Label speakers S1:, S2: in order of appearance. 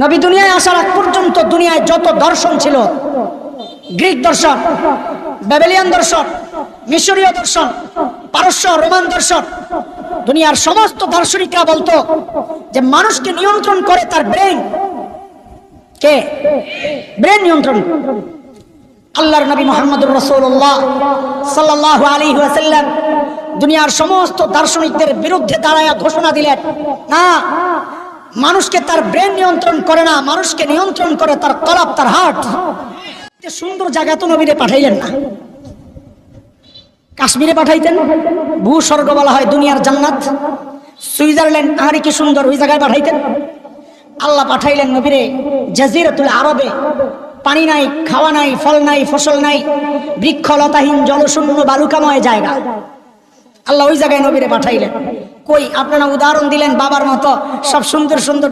S1: নবী দুনিয়ায় আসার আগ পর্যন্ত দুনিয়ায় যত দর্শন ছিল, গ্রিক দর্শন, ব্যাবিলিয়ান দর্শন, মিশরীয় দর্শন, পারস্য রোমান দর্শন, দুনিয়ার সমস্ত দার্শনিকরা বলতো যে মানুষকে নিয়ন্ত্রণ করে তার ব্রেন। কে? ব্রেন নিয়ন্ত্রণ। আল্লাহর নবী মুহাম্মদুর রাসূলুল্লাহ সাল্লাল্লাহু আলাইহি ওয়াসাল্লাম দুনিয়ার সমস্ত দার্শনিকদের বিরুদ্ধে দাঁড়ায়া ঘোষণা দিলেন, না, মানুষকে তার ব্রেন নিয়ন্ত্রণ করে না, মানুষকে নিয়ন্ত্রণ করে তার কলব, তার হার্ট। সুন্দর জায়গা তো নবীরে পাঠাইলেন না, কাশ্মীরে পাঠাইতেন, ভূস্বর্গ বলা হয়, দুনিয়ার জান্নাত, সুইজারল্যান্ড, আহারে কি সুন্দর, ওই জায়গায় পাঠাইতেন। আল্লাহ পাঠাইলেন নবীরে জাজিরাতুল আরবে, পানি নাই, খাওয়া নাই, ফল নাই, ফসল নাই, বৃক্ষলতাহীন জলশূন্য বালুকাময় জায়গা। আল্লাহ ওই জায়গায় নবীরে পাঠাইলেন। কই আপনারা উদাহরণ দিলেন বাবার মতো, সব সুন্দর সুন্দর